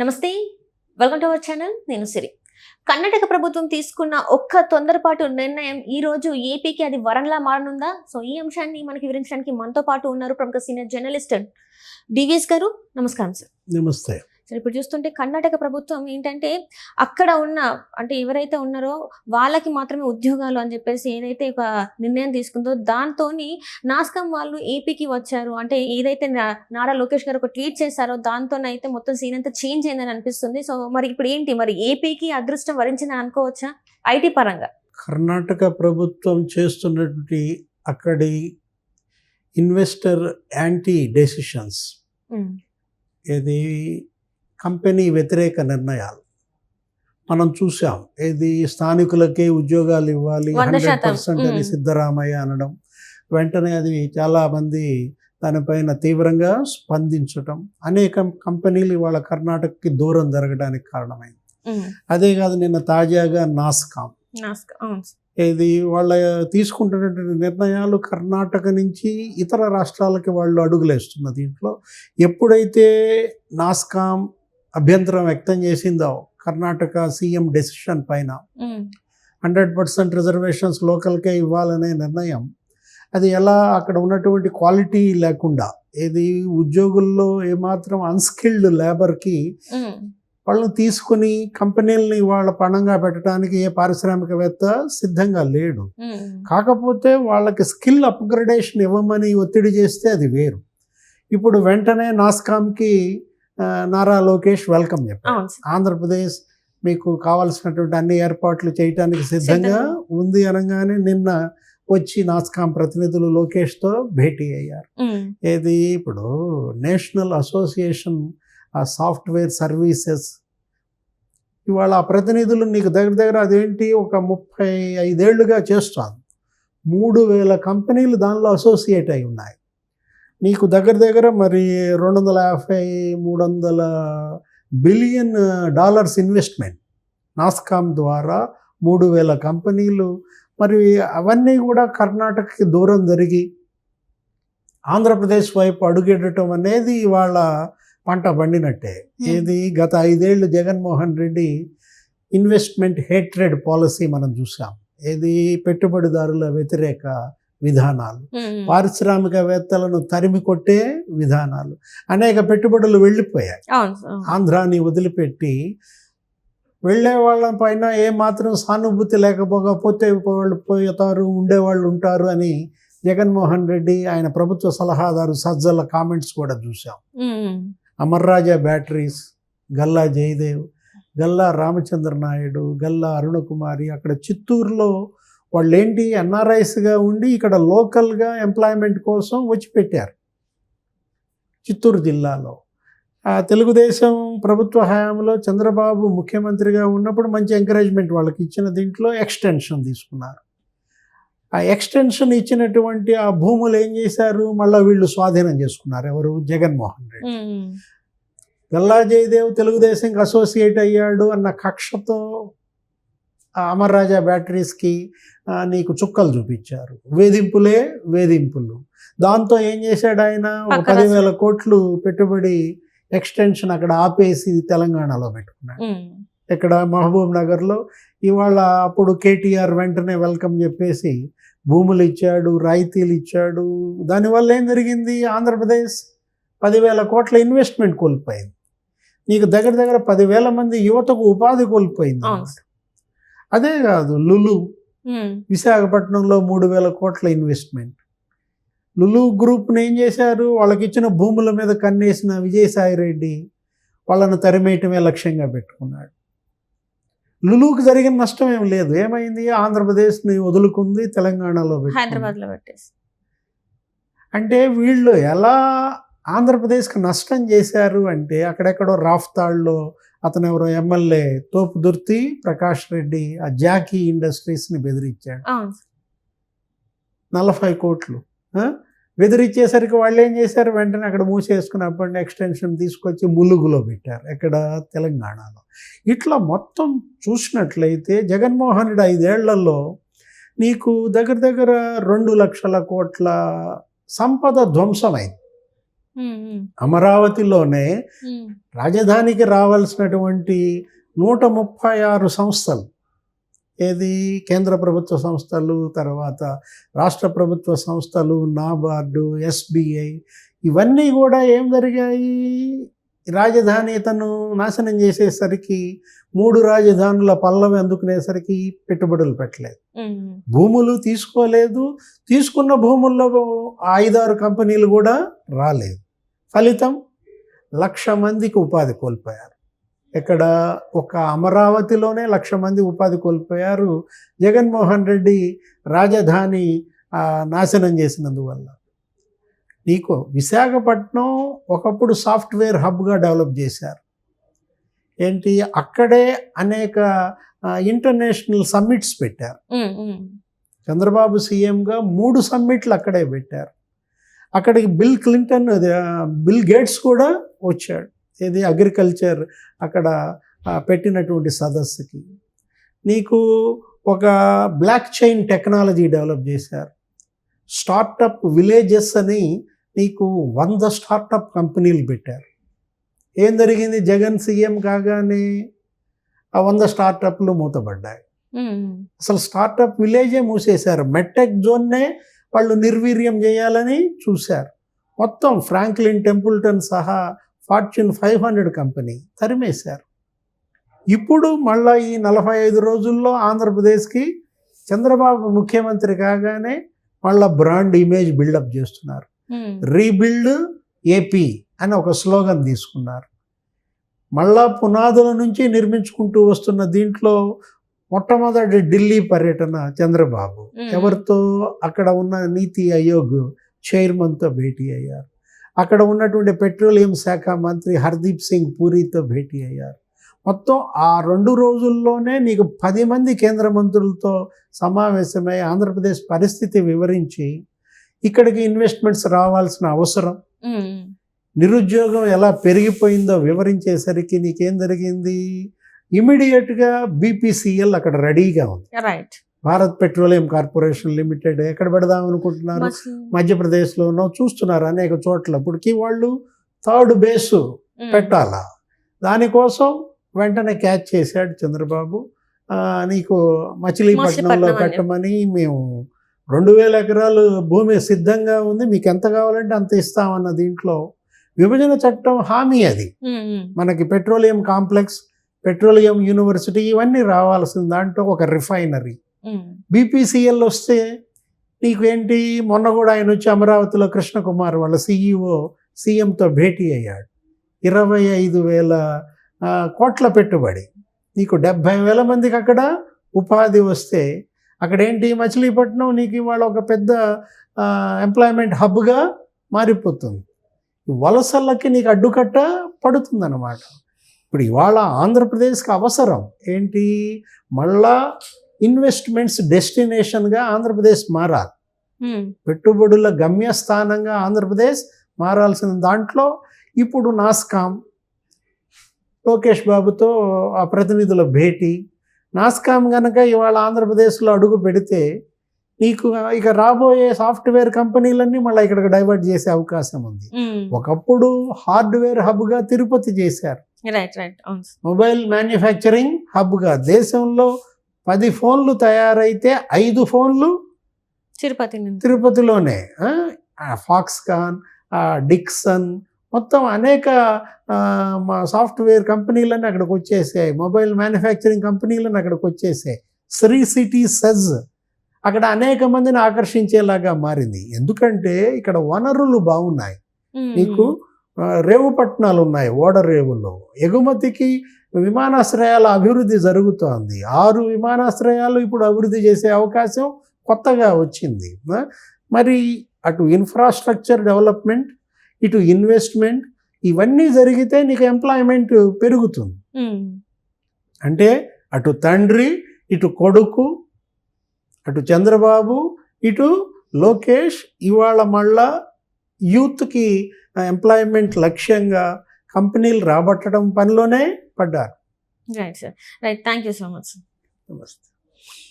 నమస్తే, welcome to our channel. నేను సిరి. కర్ణాటక ప్రభుత్వం తీసుకున్న ఒక్క తొందరపాటు నిర్ణయం ఈ రోజు ఏపీకి అది వరంలా మారనుందా? సో ఈ అంశాన్ని మనకి వివరించడానికి మనతో పాటు ఉన్నారు ప్రముఖ సీనియర్ జర్నలిస్ట్ డివిఎస్ గారు. నమస్కారం సార్. నమస్తే. సరే, ఇప్పుడు చూస్తుంటే కర్ణాటక ప్రభుత్వం ఏంటంటే అక్కడ ఉన్న అంటే ఎవరైతే ఉన్నారో వాళ్ళకి మాత్రమే ఉద్యోగాలు అని చెప్పేసి ఏదైతే ఒక నిర్ణయం తీసుకుందో దాంతో నాస్కాం వాళ్ళు ఏపీకి వచ్చారు. అంటే ఏదైతే నారా లోకేష్ గారు ఒక ట్వీట్ చేశారో దాంతోనైతే మొత్తం సీన్ అంతా చేంజ్ అయిందని అనిపిస్తుంది. సో మరి ఇప్పుడు ఏంటి, మరి ఏపీకి అదృష్టం వరించిందని అనుకోవచ్చా ఐటీ పరంగా? కర్ణాటక ప్రభుత్వం చేస్తున్నటువంటి అక్కడి ఇన్వెస్టర్ యాంటీ డెసిషన్స్, ఇది కంపెనీ వ్యతిరేక నిర్ణయాలు మనం చూసాం. ఇది స్థానికులకే ఉద్యోగాలు ఇవ్వాలి 100% అని సిద్ధరామయ్య అనడం, వెంటనే అది చాలామంది దానిపైన తీవ్రంగా స్పందించటం, అనేక కంపెనీలు ఇవాళ కర్ణాటకకి దూరం జరగడానికి కారణమైంది. అదే కాదు, నిన్న తాజాగా నాస్కామ్, ఇది వాళ్ళ తీసుకుంటున్నటువంటి నిర్ణయాలు కర్ణాటక నుంచి ఇతర రాష్ట్రాలకి వాళ్ళు అడుగులేస్తున్న దీంట్లో. ఎప్పుడైతే నాస్కామ్ అభ్యంతరం వ్యక్తం చేసిందో కర్ణాటక సీఎం డెసిషన్ పైన 100% రిజర్వేషన్స్ లోకల్కే ఇవ్వాలనే నిర్ణయం, అది ఎలా అక్కడ ఉన్నటువంటి క్వాలిటీ లేకుండా, ఇది ఉద్యోగుల్లో ఏమాత్రం అన్స్కిల్డ్ లేబర్కి వాళ్ళని తీసుకుని కంపెనీలని వాళ్ళ పణంగా పెట్టడానికి ఏ పారిశ్రామికవేత్త సిద్ధంగా లేడు. కాకపోతే వాళ్ళకి స్కిల్ అప్గ్రేడేషన్ ఇవ్వమని ఒత్తిడి చేస్తే అది వేరు. ఇప్పుడు వెంటనే నాస్కామ్కి నారా లోకేష్ వెల్కమ్ చెప్పారు. ఆంధ్రప్రదేశ్ మీకు కావాల్సినటువంటి అన్ని ఏర్పాట్లు చేయడానికి సిద్ధంగా ఉంది అనగానే నిన్న వచ్చి నాస్కామ్ ప్రతినిధులు లోకేష్తో భేటీ అయ్యారు. ఏది ఇప్పుడు నేషనల్ అసోసియేషన్ సాఫ్ట్వేర్ సర్వీసెస్, ఇవాళ ఆ ప్రతినిధులు నీకు దగ్గర అదేంటి ఒక 35 ఏళ్లుగా చేస్తాను. 3000 కంపెనీలు దానిలో అసోసియేట్ అయి ఉన్నాయి. నీకు దగ్గర మరి 250-300 బిలియన్ డాలర్స్ ఇన్వెస్ట్మెంట్ నాస్కామ్ ద్వారా 3000 కంపెనీలు. మరి అవన్నీ కూడా కర్ణాటకకి దూరం జరిగి ఆంధ్రప్రదేశ్ వైపు అడుగెట్టడం అనేది ఇవాళ పంట పండినట్టే. ఏది గత 5 ఏళ్ళు Jaganmohan Reddy investment hatred policy మనం చూసాం. ఏది పెట్టుబడిదారుల వ్యతిరేక విధానాలు, పారిశ్రామికవేత్తలను తరిమి కొట్టే విధానాలు, అనేక పెట్టుబడులు వెళ్ళిపోయాయి. ఆంధ్రాని వదిలిపెట్టి వెళ్ళే వాళ్ళ పైన ఏమాత్రం సానుభూతి లేకపోతే వాళ్ళు పోతారు, ఉండేవాళ్ళు ఉంటారు అని జగన్మోహన్ రెడ్డి ఆయన ప్రభుత్వ సలహాదారు సజ్జల కామెంట్స్ కూడా చూసాం. అమర్రాజా బ్యాటరీస్, గల్లా జయదేవ్, గల్లా రామచంద్ర నాయుడు, గల్లా అరుణకుమారి, అక్కడ చిత్తూరులో వాళ్ళు ఏంటి ఎన్ఆర్ఐస్గా ఉండి ఇక్కడ లోకల్గా ఎంప్లాయ్మెంట్ కోసం వచ్చి పెట్టారు. చిత్తూరు జిల్లాలో తెలుగుదేశం ప్రభుత్వ హయాంలో చంద్రబాబు ముఖ్యమంత్రిగా ఉన్నప్పుడు మంచి ఎంకరేజ్మెంట్ వాళ్ళకి ఇచ్చిన దీంట్లో ఎక్స్టెన్షన్ తీసుకున్నారు. ఆ ఎక్స్టెన్షన్ ఇచ్చినటువంటి ఆ భూములు ఏం చేశారు, మళ్ళీ వీళ్ళు స్వాధీనం చేసుకున్నారు. ఎవరు? జగన్మోహన్ రెడ్డి. గల్లా జయదేవ్ తెలుగుదేశంకి అసోసియేట్ అయ్యాడు అన్న కక్షతో అమర్రాజా బ్యాటరీస్కి నీకు చుక్కలు చూపించారు. వేధింపులే వేధింపులు. దాంతో ఏం చేశాడు ఆయన, 10,000 కోట్లు పెట్టుబడి ఎక్స్టెన్షన్ అక్కడ ఆపేసి తెలంగాణలో పెట్టుకున్నాడు. ఇక్కడ మహబూబ్ నగర్లో. ఇవాళ అప్పుడు కేటీఆర్ వెంటనే వెల్కమ్ చెప్పేసి భూములు ఇచ్చాడు, రాయితీలు ఇచ్చాడు. దానివల్ల ఏం జరిగింది, ఆంధ్రప్రదేశ్ 10,000 కోట్ల ఇన్వెస్ట్మెంట్ కోల్పోయింది. నీకు దగ్గర 10,000 మంది యువతకు ఉపాధి కోల్పోయింది. అదే కాదు, లులు విశాఖపట్నంలో 3,000 కోట్ల ఇన్వెస్ట్మెంట్. లులు గ్రూప్ని ఏం చేశారు, వాళ్ళకి ఇచ్చిన భూముల మీద కన్నేసిన విజయసాయి రెడ్డి వాళ్ళను తరిమేయటమే లక్ష్యంగా పెట్టుకున్నాడు. లులుకి జరిగిన నష్టం ఏం లేదు. ఏమైంది, ఆంధ్రప్రదేశ్ని వదులుకుంది, తెలంగాణలో హైదరాబాద్లో పెట్టేసి. అంటే వీళ్ళు ఎలా ఆంధ్రప్రదేశ్కి నష్టం చేశారు అంటే, అక్కడెక్కడో రాఫ్తాడ్లో అతను ఎవరో ఎమ్మెల్యే తోపుదుర్తి ప్రకాష్ రెడ్డి ఆ జాకీ ఇండస్ట్రీస్ని బెదిరించాడు. 40 కోట్లు బెదిరించేసరికి వాళ్ళు ఏం చేశారు, వెంటనే అక్కడ మూసేసుకున్నప్పటి ఎక్స్టెన్షన్ తీసుకొచ్చి ములుగులో పెట్టారు, ఎక్కడ? తెలంగాణలో. ఇట్లా మొత్తం చూసినట్లయితే జగన్మోహన్ రెడ్డి 5 ఏళ్లలో నీకు దగ్గర 2 లక్షల కోట్ల సంపద ధ్వంసమైంది. అమరావతిలోనే రాజధానికి రావాల్సినటువంటి 136 సంస్థలు, ఏది కేంద్ర ప్రభుత్వ సంస్థలు, తర్వాత రాష్ట్ర ప్రభుత్వ సంస్థలు, నాబార్డు, SBI, ఇవన్నీ కూడా ఏం జరిగాయి, రాజధాని తను నాశనం చేసేసరికి 3 రాజధానుల పల్లవి అందుకునేసరికి పెట్టుబడులు పెట్టలేదు, భూములు తీసుకోలేదు, తీసుకున్న భూముల్లో 5-6 కంపెనీలు కూడా రాలేదు. ఫలితం 1,00,000 మందికి ఉపాధి కోల్పోయారు. ఇక్కడ ఒక అమరావతిలోనే 1,00,000 మంది ఉపాధి కోల్పోయారు జగన్మోహన్ రెడ్డి రాజధాని నాశనం చేసినందువల్ల. నీకు విశాఖపట్నం ఒకప్పుడు సాఫ్ట్వేర్ హబ్గా డెవలప్ చేశారు. ఏంటి, అక్కడే అనేక ఇంటర్నేషనల్ సమ్మిట్స్ పెట్టారు. చంద్రబాబు సీఎంగా 3 సమ్మిట్లు అక్కడే పెట్టారు. అక్కడికి బిల్ గేట్స్ కూడా వచ్చాడు, ఇది అగ్రికల్చర్ అక్కడ పెట్టినటువంటి సదస్సుకి. నీకు ఒక బ్లాక్ చైన్ టెక్నాలజీ డెవలప్ చేశారు. స్టార్టప్ విలేజెస్ అని నీకు 100 స్టార్టప్ కంపెనీలు పెట్టారు. ఏం జరిగింది, జగన్ సీఎం కాగానే ఆ 100 స్టార్టప్లు మూతపడ్డాయి. అసలు స్టార్టప్ విలేజే మూసేశారు. మెట్టెక్ జోన్నే వాళ్ళు నిర్వీర్యం చేయాలని చూశారు. మొత్తం ఫ్రాంక్లిన్ టెంపుల్టన్ సహా ఫార్చ్యూన్ 500 కంపెనీ తరిమేశారు. ఇప్పుడు మళ్ళీ ఈ 45 రోజుల్లో ఆంధ్రప్రదేశ్కి చంద్రబాబు ముఖ్యమంత్రి కాగానే మళ్ళీ బ్రాండ్ ఇమేజ్ బిల్డప్ చేస్తున్నారు. రీబిల్డ్ ఏపీ అని ఒక స్లోగన్ తీసుకున్నారు. మళ్ళా పునాదుల నుంచి నిర్మించుకుంటూ వస్తున్న దీంట్లో మొట్టమొదటి ఢిల్లీ పర్యటన చంద్రబాబు ఎవరితో, అక్కడ ఉన్న నీతి ఆయోగ్ చైర్మన్తో భేటీ అయ్యారు. అక్కడ ఉన్నటువంటి పెట్రోలియం శాఖ మంత్రి హర్దీప్ సింగ్ పూరితో భేటీ అయ్యారు. మొత్తం ఆ 2 రోజుల్లోనే నీకు 10 మంది కేంద్ర మంత్రులతో సమావేశమై ఆంధ్రప్రదేశ్ పరిస్థితి వివరించి, ఇక్కడికి ఇన్వెస్ట్మెంట్స్ రావాల్సిన అవసరం, నిరుద్యోగం ఎలా పెరిగిపోయిందో వివరించేసరికి నీకేం జరిగింది, ఇమీడియట్గా BPCL అక్కడ రెడీగా ఉంది. భారత్ పెట్రోలియం కార్పొరేషన్ లిమిటెడ్ ఎక్కడ పెడదాం అనుకుంటున్నారు, మధ్యప్రదేశ్లోనో చూస్తున్నారు అనేక చోట్ల. ఇప్పటికీ వాళ్ళు 3rd బేసు పెట్టాలా, దానికోసం వెంటనే క్యాచ్ చేశాడు చంద్రబాబు. నీకు మచిలీపట్నంలో పెట్టమని, మేము 2,000 ఎకరాలు భూమి సిద్ధంగా ఉంది, మీకు ఎంత కావాలంటే అంత ఇస్తామన్న దీంట్లో విభజన చట్టం హామీ అది. మనకి పెట్రోలియం కాంప్లెక్స్, పెట్రోలియం యూనివర్సిటీ ఇవన్నీ రావాల్సిన దాంట్లో ఒక రిఫైనరీ. BPCL వస్తే నీకు ఏంటి, మొన్న కూడా ఆయన వచ్చి అమరావతిలో కృష్ణకుమార్ వాళ్ళ CEO సీఎంతో భేటీ అయ్యాడు. 25,000 కోట్ల పెట్టుబడి, నీకు 70,000 మందికి అక్కడ ఉపాధి వస్తే, అక్కడేంటి మచిలీపట్నం నీకు ఇవాళ ఒక పెద్ద ఎంప్లాయ్మెంట్ హబ్గా మారిపోతుంది. వలసలకి నీకు అడ్డుకట్ట పడుతుందన్నమాట. ఇప్పుడు ఇవాళ ఆంధ్రప్రదేశ్కి అవసరం ఏంటి, మళ్ళా ఇన్వెస్ట్మెంట్స్ డెస్టినేషన్గా ఆంధ్రప్రదేశ్ మారాలి, పెట్టుబడుల గమ్యస్థానంగా ఆంధ్రప్రదేశ్ మారాల్సిన దాంట్లో ఇప్పుడు నాస్కామ్, లోకేష్ బాబుతో ఆ ప్రతినిధుల భేటీ, నాస్కామ్ కనుక ఇవాళ ఆంధ్రప్రదేశ్లో అడుగు పెడితే నీకు ఇక రాబోయే సాఫ్ట్వేర్ కంపెనీలన్నీ మళ్ళీ ఇక్కడికి డైవర్ట్ చేసే అవకాశం ఉంది. ఒకప్పుడు హార్డ్వేర్ హబ్గా తిరుపతి చేశారు, మొబైల్ మ్యానుఫ్యాక్చరింగ్ హబ్గా. దేశంలో 10 ఫోన్లు తయారైతే 5 ఫోన్లు తిరుపతిలోనే. ఫాక్స్కాన్, డిక్సన్, మొత్తం అనేక సాఫ్ట్వేర్ కంపెనీలన్నీ అక్కడికి వచ్చేసాయి, మొబైల్ మ్యానుఫ్యాక్చరింగ్ కంపెనీలన్నీ అక్కడికి వచ్చేసాయి. శ్రీ సిటీ సెజ్ అక్కడ అనేక మందిని ఆకర్షించేలాగా మారింది. ఎందుకంటే ఇక్కడ వనరులు బాగున్నాయి, నీకు రేవు పట్టణాలు ఉన్నాయి, ఓడరేవుల్లో ఎగుమతికి విమానాశ్రయాల అభివృద్ధి జరుగుతోంది. 6 విమానాశ్రయాలు ఇప్పుడు అభివృద్ధి చేసే అవకాశం కొత్తగా వచ్చింది. మరి అటు ఇన్ఫ్రాస్ట్రక్చర్ డెవలప్మెంట్, ఇటు ఇన్వెస్ట్మెంట్, ఇవన్నీ జరిగితే నీకు ఎంప్లాయ్మెంట్ పెరుగుతుంది. అంటే అటు తండ్రి, ఇటు కొడుకు, అటు చంద్రబాబు, ఇటు లోకేష్ ఇవాళ మళ్ళా యూత్కి ఎంప్లాయ్మెంట్ లక్ష్యంగా కంపెనీలు రాబట్టడం పనిలోనే పడ్డారు. Right sir, right, thank you so much. నమస్తే.